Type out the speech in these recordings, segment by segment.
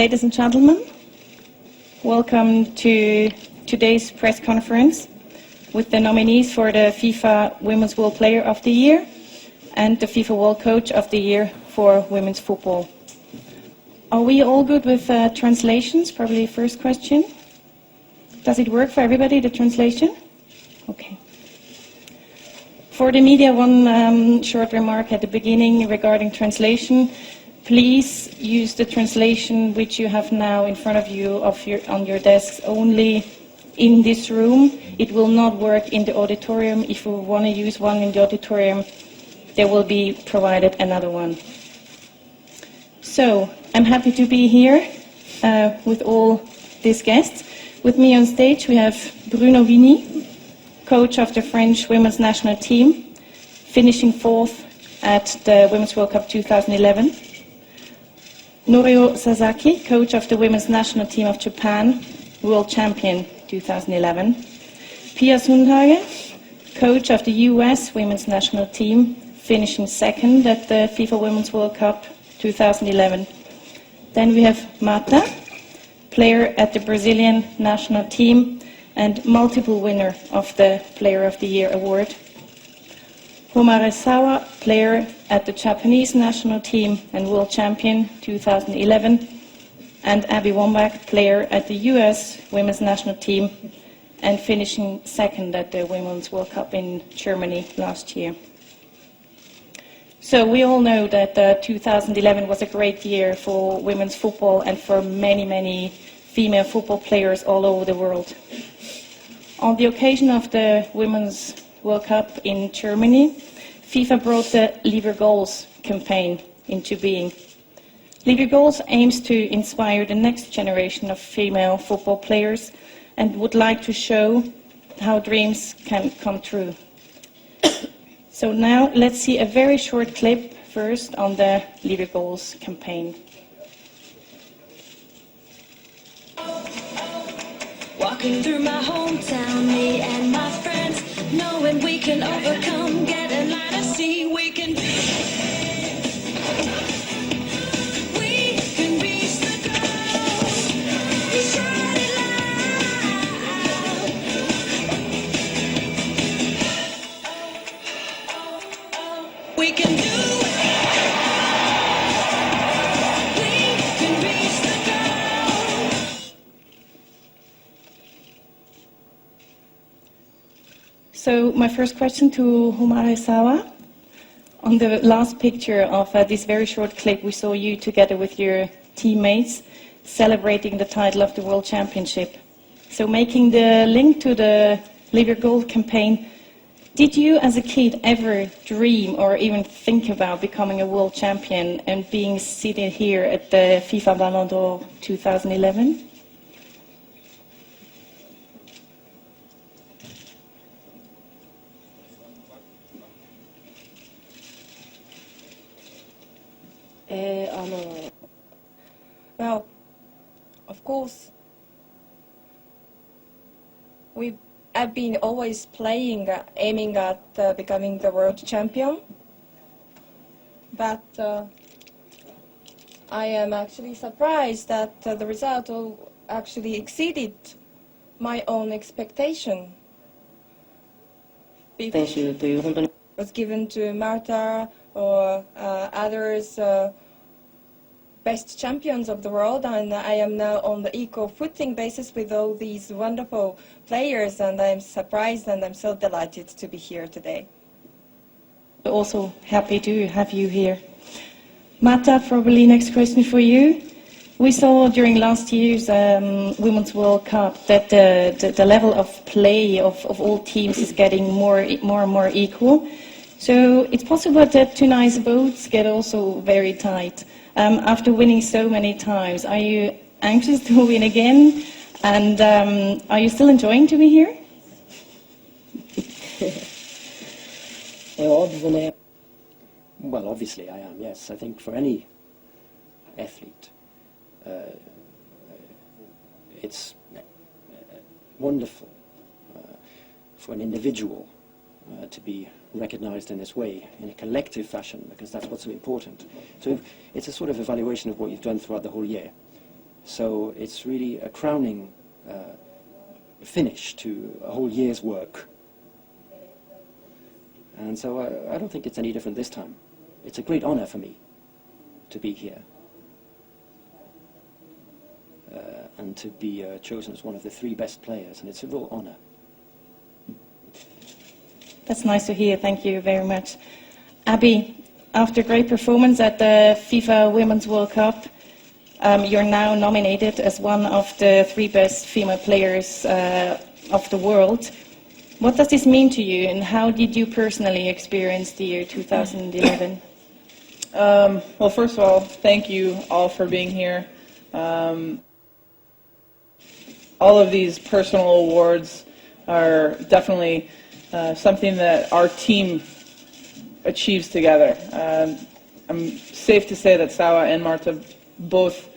Ladies and gentlemen, welcome to today's press conference with the nominees for the FIFA Women's World Player of the Year and the FIFA World Coach of the Year for women's football. Are we all good with translations? Probably first question. Does it work for everybody, the translation? Okay. For the media, one short remark at the beginning regarding translation. Please use the translation which you have now in front of you on your desks only in this room. It will not work in the auditorium. If you want to use one in the auditorium, there will be provided another one. So, I'm happy to be here with all these guests. With me on stage we have Bruno Vini, coach of the French women's national team, finishing fourth at the Women's World Cup 2011. Norio Sasaki, coach of the women's national team of Japan, world champion 2011. Pia Sundhage, coach of the US women's national team, finishing second at the FIFA Women's World Cup 2011. Then we have Mata, player at the Brazilian national team and multiple winner of the Player of the Year award. Homare Sawa, player at the Japanese national team and world champion 2011. And Abby Wambach, player at the US women's national team and finishing second at the Women's World Cup in Germany last year. So we all know that 2011 was a great year for women's football and for many, many female football players all over the world. On the occasion of the Women's World Cup in Germany, FIFA brought the Liebe Goals campaign into being. Liebe Goals aims to inspire the next generation of female football players and would like to show how dreams can come true. So now let's see a very short clip first on the Liebe Goals campaign. Walking through my hometown, me and my friends, knowing we can overcome, get a line of sea, we can reach the goal, we shout it loud. We can do it. We can reach the goal. So my first question to Homare Sawa. On the last picture of this very short clip, we saw you together with your teammates celebrating the title of the World Championship. So making the link to the Live Your Goal campaign, did you as a kid ever dream or even think about becoming a world champion and being seated here at the FIFA Ballon d'Or 2011? Well, of course, I've been always playing, aiming at becoming the world champion. But I am actually surprised that the result actually exceeded my own expectation. It was given to Marta or others, best champions of the world, and I am now on the equal footing basis with all these wonderful players, and I'm surprised and I'm so delighted to be here today. Also happy to have you here. Mata, probably next question for you. We saw during last year's Women's World Cup that the level of play of all teams is getting more and more equal. So it's possible that tonight's votes get also very tight. After winning so many times, are you anxious to win again? And are you still enjoying to be here? Well, obviously I am, yes. I think for any athlete, it's wonderful for an individual to be recognized in this way, in a collective fashion, because that's what's so important. So it's a sort of evaluation of what you've done throughout the whole year. So it's really a crowning finish to a whole year's work. And so I don't think it's any different this time. It's a great honor for me to be here and to be chosen as one of the 3 best players, and it's a real honor. That's nice to hear. Thank you very much. Abby, after a great performance at the FIFA Women's World Cup, you're now nominated as one of the 3 best female players of the world. What does this mean to you, and how did you personally experience the year 2011? Well, first of all, thank you all for being here. All of these personal awards are definitely something that our team achieves together. I'm safe to say that Sawa and Marta both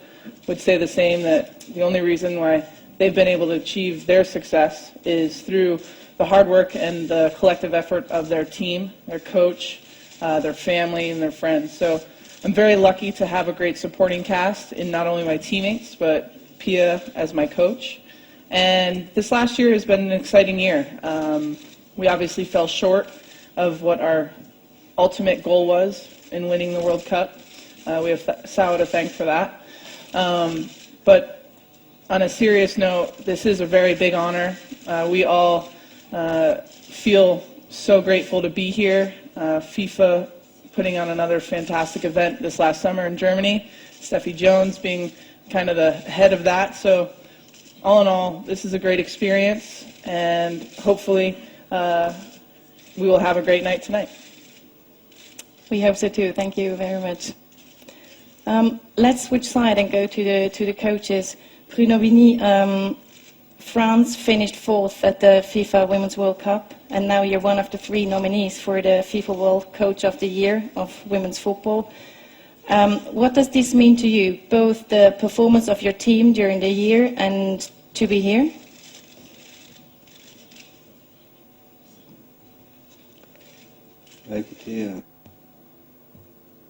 would say the same, that the only reason why they've been able to achieve their success is through the hard work and the collective effort of their team, their coach, their family, and their friends. So I'm very lucky to have a great supporting cast in not only my teammates, but Pia as my coach. And this last year has been an exciting year. We obviously fell short of what our ultimate goal was in winning the World Cup. We have Sawa to thank for that. But on a serious note, this is a very big honor. We all feel so grateful to be here. FIFA putting on another fantastic event this last summer in Germany. Steffi Jones being kind of the head of that. So all in all, this is a great experience, and hopefully we will have a great night tonight. We hope so too. Thank you very much. Let's switch side and go to the coaches. Bruno Vini, France finished 4th at the FIFA Women's World Cup, and now you're one of the 3 nominees for the FIFA World Coach of the Year of women's football. What does this mean to you, both the performance of your team during the year and to be here?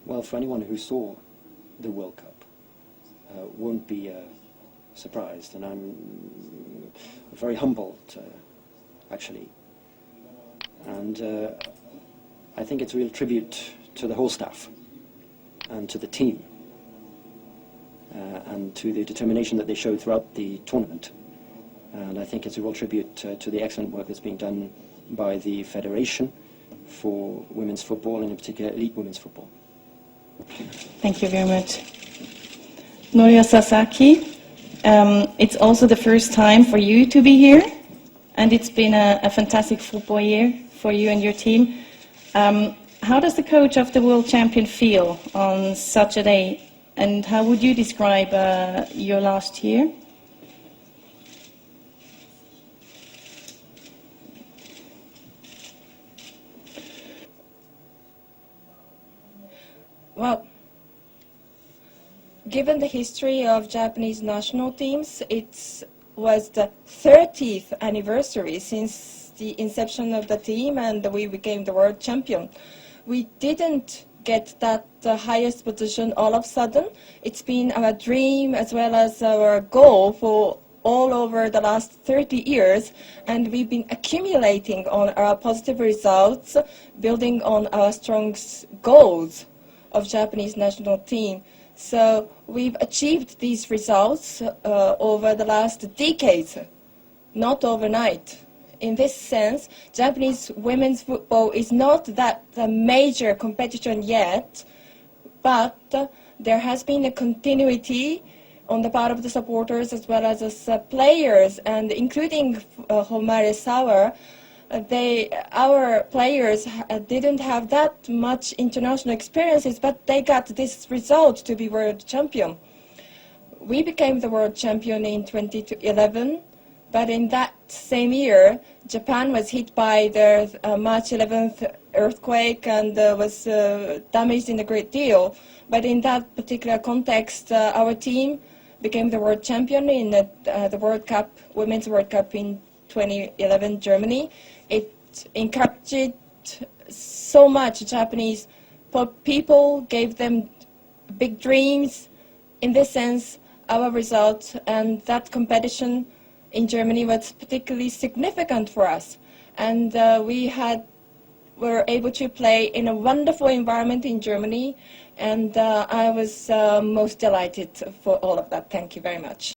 Well, for anyone who saw the World Cup, won't be surprised, and I'm very humbled, actually. And I think it's a real tribute to the whole staff and to the team and to the determination that they showed throughout the tournament. And I think it's a real tribute to the excellent work that's being done by the Federation for women's football, and in particular elite women's football. Thank you very much. Noria Sasaki, it's also the first time for you to be here, and it's been a fantastic football year for you and your team. How does the coach of the world champion feel on such a day, and how would you describe your last year? Well, given the history of Japanese national teams, it was the 30th anniversary since the inception of the team, and we became the world champion. We didn't get that highest position all of a sudden. It's been our dream as well as our goal for all over the last 30 years, and we've been accumulating on our positive results, building on our strong goals of Japanese national team. So we've achieved these results over the last decades, not overnight. In this sense, Japanese women's football is not that major competition yet, but there has been a continuity on the part of the supporters as well as players, and including Homare Sawa. Our players didn't have that much international experiences, but they got this result to be world champion. We became the world champion in 2011, but in that same year, Japan was hit by the March 11th earthquake and was damaged in a great deal. But in that particular context, our team became the world champion in the World Cup, Women's World Cup in 2011 Germany. It encouraged so much Japanese people, gave them big dreams. In this sense, our result, and that competition in Germany was particularly significant for us. And we were able to play in a wonderful environment in Germany, and I was most delighted for all of that. Thank you very much.